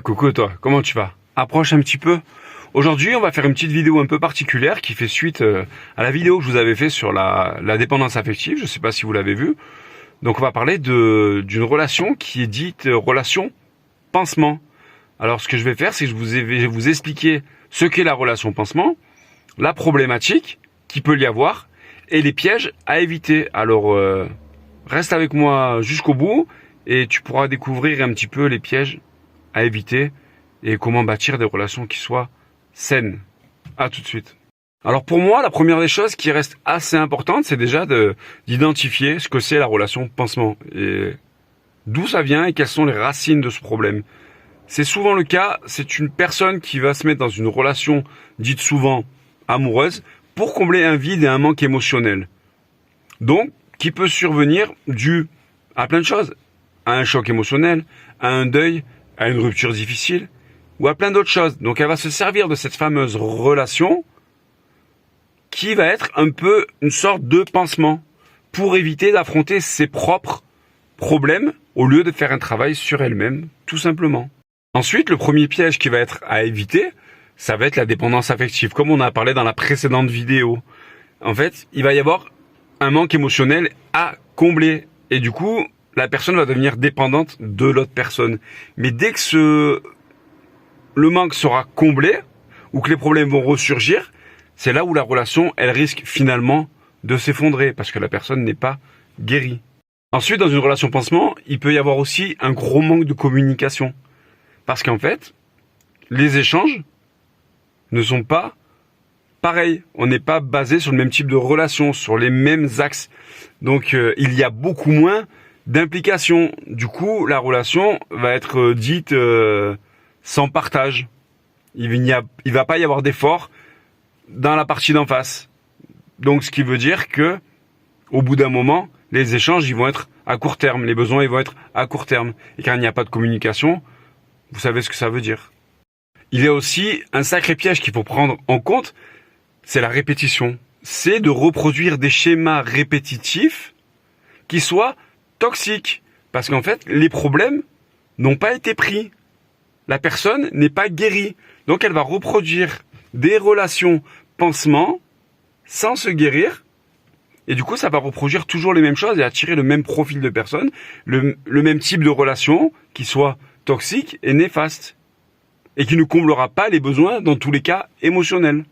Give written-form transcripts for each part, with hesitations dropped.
Coucou toi, comment tu vas? Approche un petit peu. Aujourd'hui, on va faire une petite vidéo un peu particulière qui fait suite à la vidéo que je vous avais fait sur la dépendance affective. Je ne sais pas si vous l'avez vu. Donc on va parler d'une relation qui est dite relation pansement. Alors ce que je vais faire, c'est que je vais vous expliquer ce qu'est la relation pansement, la problématique qu'il peut y avoir et les pièges à éviter. Alors reste avec moi jusqu'au bout et tu pourras découvrir un petit peu les pièges à éviter et comment bâtir des relations qui soient saines. À tout de suite. Alors pour moi, la première des choses qui reste assez importante, c'est déjà d'identifier ce que c'est la relation pansement et d'où ça vient et quelles sont les racines de ce problème. C'est souvent le cas, c'est une personne qui va se mettre dans une relation dite souvent amoureuse pour combler un vide et un manque émotionnel. Donc, qui peut survenir dû à plein de choses, à un choc émotionnel, à un deuil, à une rupture difficile ou à plein d'autres choses. Donc elle va se servir de cette fameuse relation qui va être un peu une sorte de pansement pour éviter d'affronter ses propres problèmes au lieu de faire un travail sur elle-même, tout simplement. Ensuite, le premier piège qui va être à éviter, ça va être la dépendance affective, comme on a parlé dans la précédente vidéo. En fait, il va y avoir un manque émotionnel à combler et du coup, la personne va devenir dépendante de l'autre personne. Mais dès que le manque sera comblé, ou que les problèmes vont ressurgir, c'est là où la relation, elle risque finalement de s'effondrer, parce que la personne n'est pas guérie. Ensuite, dans une relation pansement, il peut y avoir aussi un gros manque de communication. Parce qu'en fait, les échanges ne sont pas pareils. On n'est pas basé sur le même type de relation, sur les mêmes axes. Donc, il y a beaucoup moins d'implication. Du coup, la relation va être dite sans partage. Il va pas y avoir d'effort dans la partie d'en face. Donc, ce qui veut dire que, au bout d'un moment, les échanges, ils vont être à court terme. Les besoins, ils vont être à court terme. Et quand il n'y a pas de communication, vous savez ce que ça veut dire. Il y a aussi un sacré piège qu'il faut prendre en compte, c'est la répétition. C'est de reproduire des schémas répétitifs qui soient toxiques. Parce qu'en fait, les problèmes n'ont pas été pris. La personne n'est pas guérie. Donc elle va reproduire des relations pansement sans se guérir. Et du coup, ça va reproduire toujours les mêmes choses et attirer le même profil de personnes, le même type de relation qui soit toxique et néfaste. Et qui ne comblera pas les besoins, dans tous les cas, émotionnels.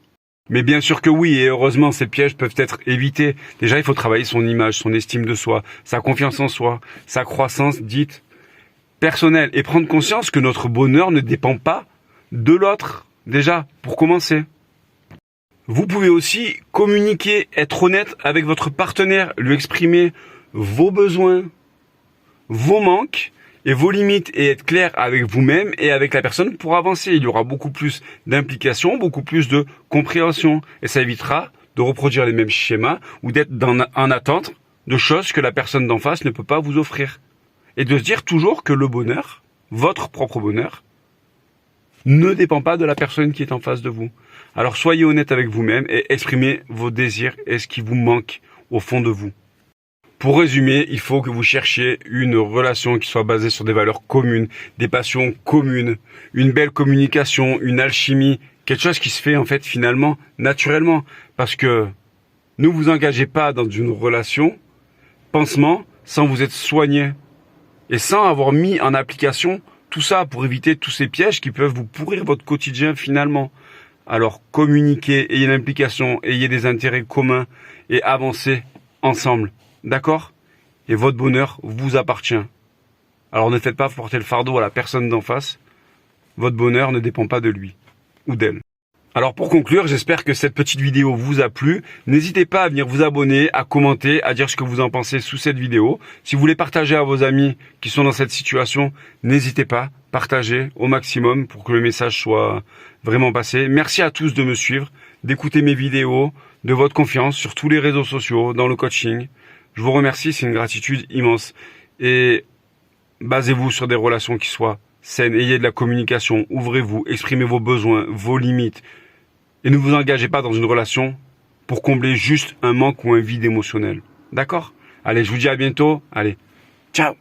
Mais bien sûr que oui, et heureusement, ces pièges peuvent être évités. Déjà, il faut travailler son image, son estime de soi, sa confiance en soi, sa croissance dite personnelle. Et prendre conscience que notre bonheur ne dépend pas de l'autre. Déjà, pour commencer. Vous pouvez aussi communiquer, être honnête avec votre partenaire, lui exprimer vos besoins, vos manques et vos limites et être clair avec vous-même et avec la personne pour avancer. Il y aura beaucoup plus d'implication, beaucoup plus de compréhension et ça évitera de reproduire les mêmes schémas ou d'être en attente de choses que la personne d'en face ne peut pas vous offrir. Et de se dire toujours que le bonheur, votre propre bonheur, ne dépend pas de la personne qui est en face de vous. Alors soyez honnête avec vous-même et exprimez vos désirs et ce qui vous manque au fond de vous. Pour résumer, il faut que vous cherchiez une relation qui soit basée sur des valeurs communes, des passions communes, une belle communication, une alchimie, quelque chose qui se fait en fait finalement naturellement. Parce que ne vous engagez pas dans une relation pansement sans vous être soigné et sans avoir mis en application tout ça pour éviter tous ces pièges qui peuvent vous pourrir votre quotidien finalement. Alors communiquez, ayez une implication, ayez des intérêts communs et avancez ensemble. D'accord? Et votre bonheur vous appartient. Alors ne faites pas porter le fardeau à la personne d'en face. Votre bonheur ne dépend pas de lui ou d'elle. Alors pour conclure, j'espère que cette petite vidéo vous a plu. N'hésitez pas à venir vous abonner, à commenter, à dire ce que vous en pensez sous cette vidéo. Si vous voulez partager à vos amis qui sont dans cette situation, n'hésitez pas, partagez au maximum pour que le message soit vraiment passé. Merci à tous de me suivre, d'écouter mes vidéos, de votre confiance sur tous les réseaux sociaux, dans le coaching. Je vous remercie, c'est une gratitude immense. Et basez-vous sur des relations qui soient saines, ayez de la communication, ouvrez-vous, exprimez vos besoins, vos limites. Et ne vous engagez pas dans une relation pour combler juste un manque ou un vide émotionnel. D'accord? Allez, je vous dis à bientôt. Allez, ciao!